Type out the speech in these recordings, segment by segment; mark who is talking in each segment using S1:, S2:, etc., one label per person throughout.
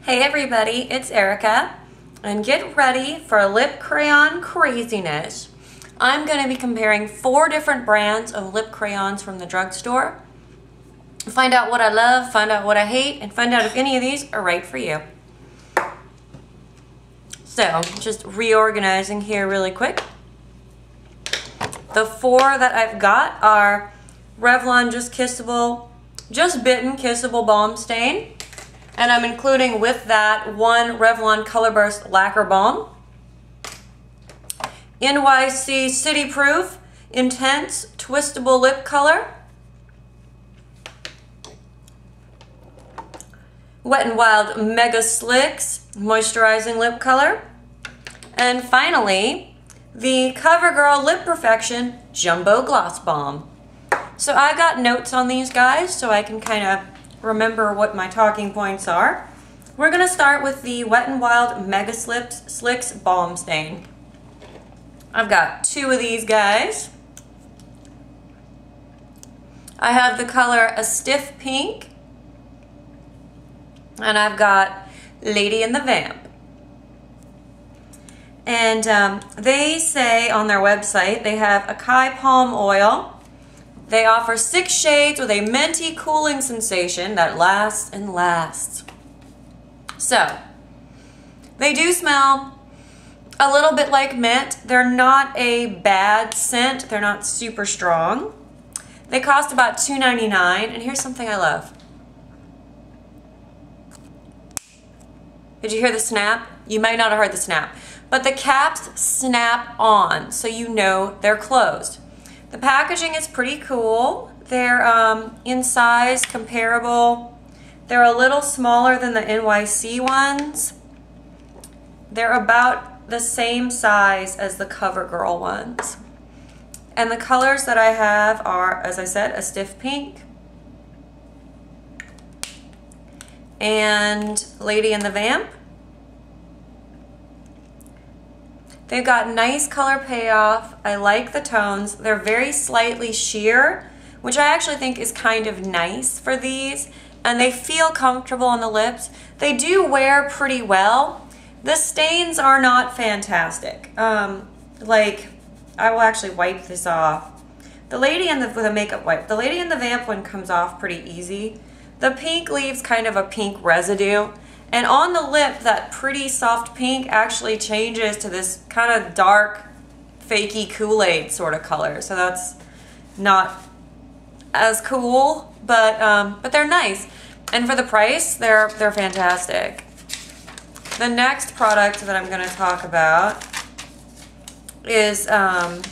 S1: Hey everybody, it's Erica, and get ready for lip crayon craziness. I'm going to be comparing 4 different brands of lip crayons from the drugstore. Find out what I love, find out what I hate, and find out if any of these are right for you. So, just reorganizing here really quick. The 4 that I've got are Revlon Just Bitten Kissable Balm Stain. And I'm including with that 1 Revlon Colorburst Lacquer Balm. NYC Cityproof Intense Twistable Lip Color. Wet n Wild Mega Slicks Moisturizing Lip Color. And finally, the Covergirl Lip Perfection Jumbo Gloss Balm. So I got notes on these guys so I can kind of remember what my talking points are. We're going to start with the Wet n Wild Mega Slicks Balm Stain. I've got 2 of these guys. I have the color A Stiff Pink, and I've got Lady and the Vamp. And they say on their website they have acai palm oil. They offer 6 shades with a minty cooling sensation that lasts and lasts. So, they do smell a little bit like mint. They're not a bad scent. They're not super strong. They cost about $2.99, and here's something I love. Did you hear the snap? You might not have heard the snap, but the caps snap on, so you know they're closed. The packaging is pretty cool. They're in size comparable. They're a little smaller than the NYC ones. They're about the same size as the Covergirl ones. And the colors that I have are, as I said, A Stiff Pink and Lady and the Vamp. They've got nice color payoff. I like the tones. They're very slightly sheer, which I actually think is kind of nice for these. And they feel comfortable on the lips. They do wear pretty well. The stains are not fantastic. Like, I will actually wipe this off. The Lady and with a makeup wipe. The Lady and the Vamp one comes off pretty easy. The pink leaves kind of a pink residue. And on the lip, that pretty soft pink actually changes to this kind of dark, fakey Kool-Aid sort of color. So that's not as cool, but they're nice. And for the price, they're fantastic. The next product that I'm going to talk about is the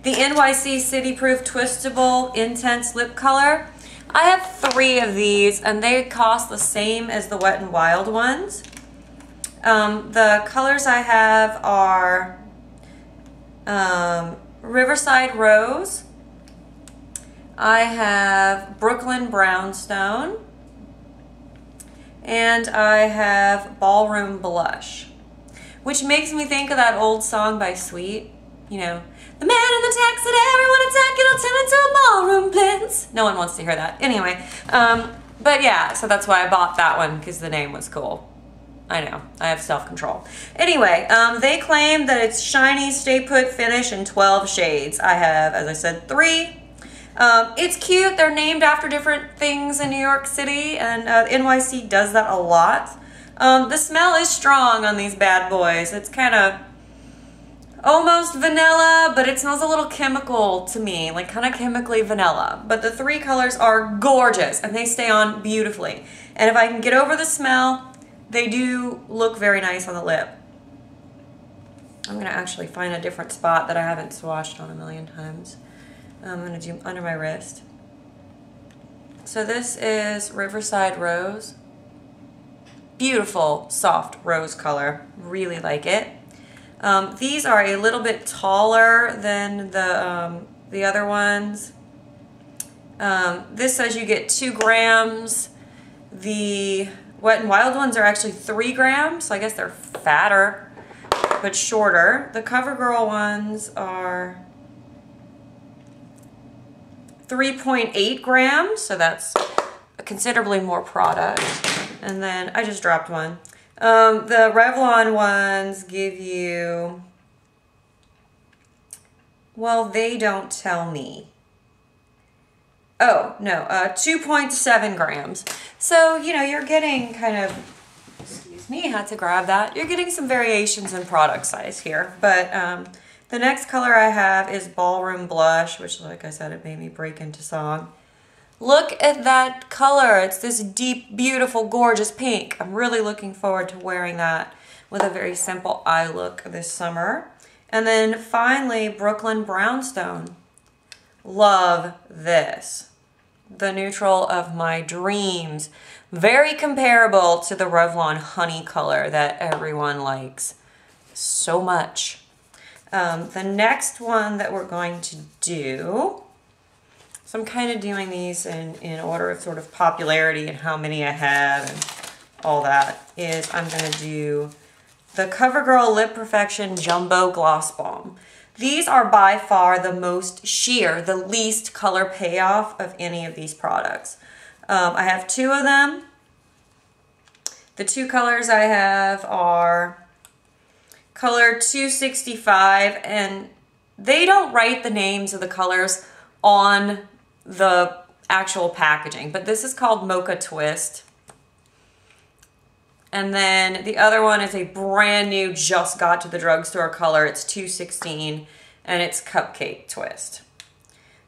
S1: NYC Cityproof Twistable Intense Lip Color. I have 3 of these, and they cost the same as the Wet n Wild ones. The colors I have are Riverside Rose. I have Brooklyn Brownstone. And I have Ballroom Blush, which makes me think of that old song by Sweet, you know, the man in the taxi that everyone attack, it'll turn into a ballroom blitz. No one wants to hear that. Anyway, but yeah, so that's why I bought that one, because the name was cool. I know, I have self-control. Anyway, they claim that it's shiny, stay put finish in 12 shades. I have, as I said, 3. It's cute. They're named after different things in New York City, and NYC does that a lot. The smell is strong on these bad boys. It's kind of almost vanilla, but it smells a little chemical to me, like kind of chemically vanilla. But the 3 colors are gorgeous, and they stay on beautifully. And if I can get over the smell, they do look very nice on the lip. I'm going to actually find a different spot that I haven't swatched on a million times. I'm going to do under my wrist. So this is Riverside Rose. Beautiful, soft rose color. Really like it. These are a little bit taller than the other ones. This says you get 2 grams. The Wet n Wild ones are actually 3 grams, so I guess they're fatter, but shorter. The Covergirl ones are 3.8 grams, so that's considerably more product. And then I just dropped one. The Revlon ones give you, well, they don't tell me. Oh, no, 2.7 grams. So, you know, you're getting kind of, excuse me, had to grab that. You're getting some variations in product size here. But the next color I have is Ballroom Blush, which, like I said, it made me break into song. Look at that color. It's this deep, beautiful, gorgeous pink. I'm really looking forward to wearing that with a very simple eye look this summer. And then finally, Brooklyn Brownstone. Love this. The neutral of my dreams. Very comparable to the Revlon Honey color that everyone likes so much. The next one that we're going to do, so I'm kind of doing these in order of sort of popularity and how many I have and all that, is I'm going to do the Covergirl Lip Perfection Jumbo Gloss Balm. These are by far the most sheer, the least color payoff of any of these products. I have two of them. The two colors I have are color 265, and they don't write the names of the colors on the actual packaging, but this is called Mocha Twist. And then the other one is a brand new, just got to the drugstore color. It's 216 and it's Cupcake Twist.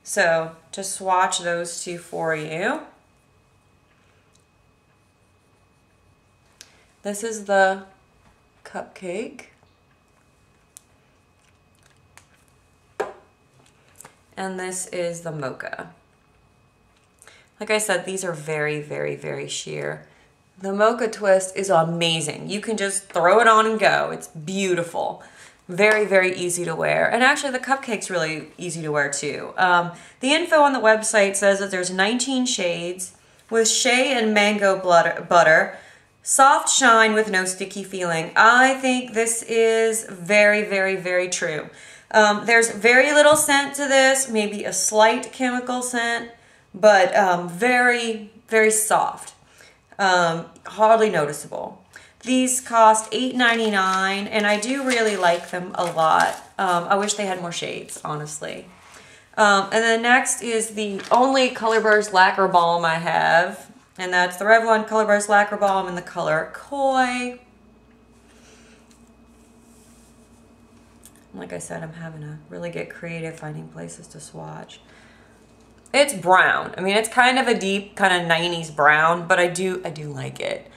S1: So just swatch those two for you. This is the Cupcake. And this is the Mocha. Like I said, these are very, very, very sheer. The Mocha Twist is amazing. You can just throw it on and go. It's beautiful. Very, very easy to wear. And actually the Cupcake's really easy to wear too. The info on the website says that there's 19 shades with shea and mango butter, soft shine with no sticky feeling. I think this is very, very, very true. There's very little scent to this, maybe a slight chemical scent, but very, very soft. Hardly noticeable. These cost $8.99 and I do really like them a lot. I wish they had more shades, honestly. And then next is the only Color Burst Lacquer Balm I have, and that's the Revlon Color Burst Lacquer Balm in the color Koi. Like I said, I'm having to really get creative finding places to swatch. It's brown. I mean, it's kind of a deep, kind of 90s brown, but I do like it.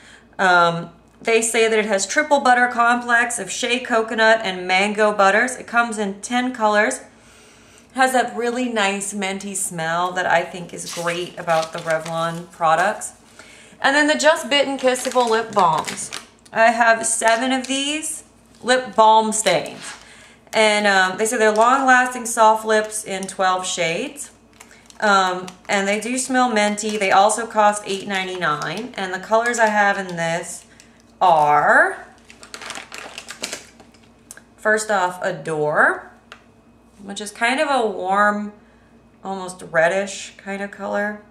S1: They say that it has triple butter complex of shea coconut and mango butters. It comes in 10 colors. It has that really nice minty smell that I think is great about the Revlon products. And then the Just Bitten Kissable Lip Balms. I have 7 of these lip balm stains. And they say they're long-lasting soft lips in 12 shades. And they do smell minty. They also cost $8.99. And the colors I have in this are, first off, Adore, which is kind of a warm, almost reddish kind of color.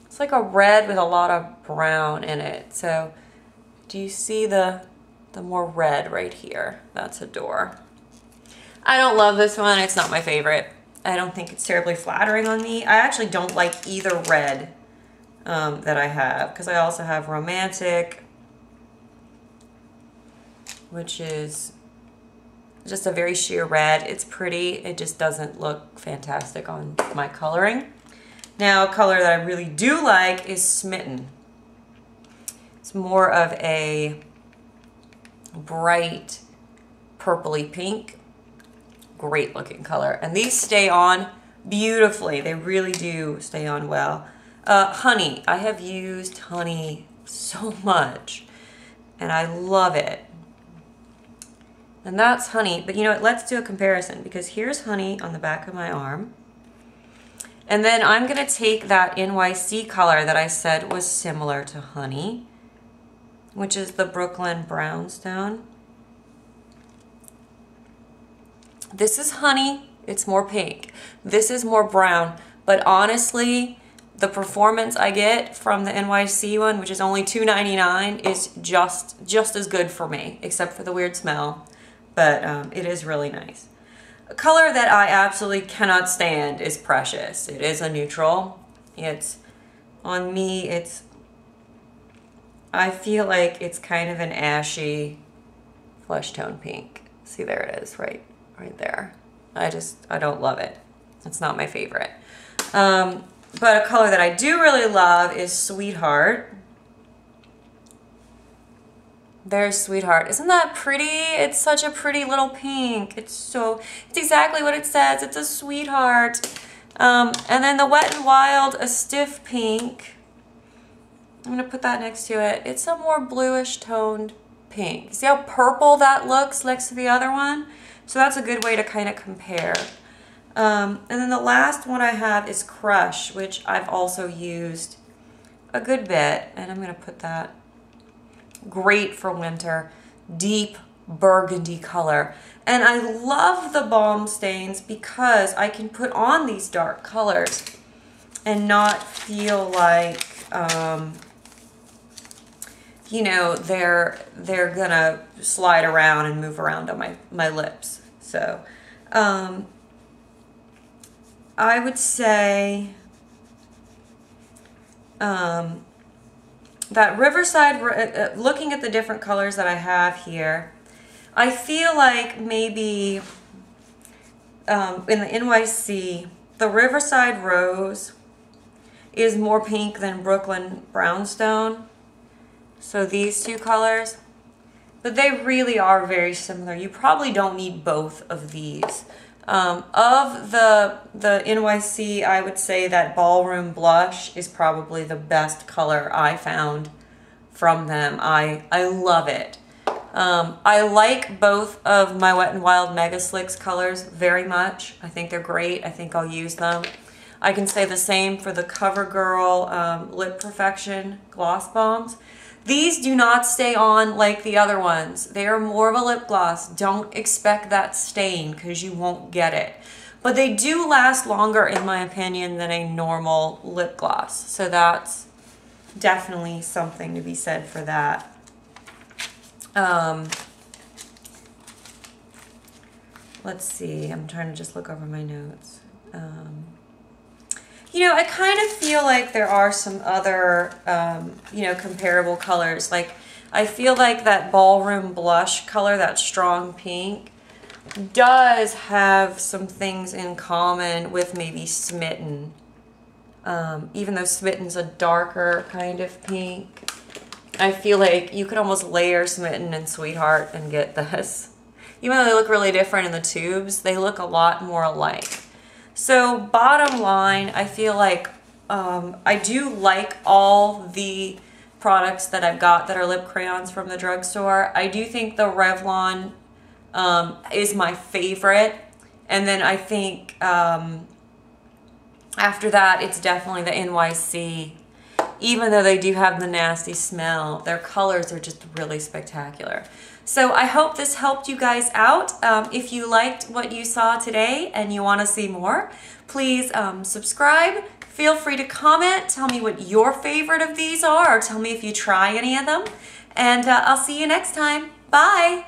S1: It's like a red with a lot of brown in it. So do you see the more red right here? That's Adore. I don't love this one. It's not my favorite. I don't think it's terribly flattering on me. I actually don't like either red that I have, because I also have Romantic, which is just a very sheer red. It's pretty. It just doesn't look fantastic on my coloring. Now, a color that I really do like is Smitten. It's more of a bright purpley pink. Great looking color. And these stay on beautifully. They really do stay on well. Honey. I have used Honey so much and I love it. And that's Honey. But you know what? Let's do a comparison, because here's Honey on the back of my arm. And then I'm going to take that NYC color that I said was similar to Honey, which is the Brooklyn Brownstone. This is Honey. It's more pink. This is more brown. But honestly, the performance I get from the NYC one, which is only $2.99, is just as good for me, except for the weird smell. But it is really nice. A color that I absolutely cannot stand is Precious. It is a neutral. It's, on me, I feel like it's kind of an ashy flesh tone pink. See, there it is, right there. I don't love it. It's not my favorite. But a color that I do really love is Sweetheart. There's Sweetheart. Isn't that pretty? It's such a pretty little pink. It's exactly what it says. It's a sweetheart. And then the Wet n Wild, a stiff pink. I'm gonna put that next to it. It's a more bluish toned pink. See how purple that looks next to the other one? So that's a good way to kind of compare. And then the last one I have is Crush, which I've also used a good bit. And I'm gonna put that. Great for winter, deep burgundy color. And I love the balm stains because I can put on these dark colors and not feel like, you know, they're gonna slide around and move around on my lips. So I would say that Riverside, looking at the different colors that I have here, I feel like maybe in the NYC, the Riverside Rose is more pink than Brooklyn Brownstone. So these two colors, but they really are very similar. You probably don't need both of these. Of the NYC, I would say that Ballroom Blush is probably the best color I found from them. I love it. I like both of my Wet n Wild Mega Slicks colors very much. I think they're great. I think I'll use them. I can say the same for the CoverGirl Lip Perfection Gloss Bombs. These do not stay on like the other ones. They are more of a lip gloss. Don't expect that stain because you won't get it. But they do last longer, in my opinion, than a normal lip gloss. So that's definitely something to be said for that. Let's see. I'm trying to just look over my notes. You know, I kind of feel like there are some other, you know, comparable colors. Like, I feel like that Ballroom Blush color, that strong pink, does have some things in common with maybe Smitten. Even though Smitten's a darker kind of pink, I feel like you could almost layer Smitten and Sweetheart and get this. Even though they look really different in the tubes, they look a lot more alike. So bottom line, I feel like I do like all the products that I've got that are lip crayons from the drugstore. I do think the Revlon is my favorite. And then I think after that, it's definitely the NYC. Even though they do have the nasty smell, their colors are just really spectacular. So I hope this helped you guys out. If you liked what you saw today and you want to see more, please subscribe. Feel free to comment. Tell me what your favorite of these are, or tell me if you try any of them. And I'll see you next time. Bye.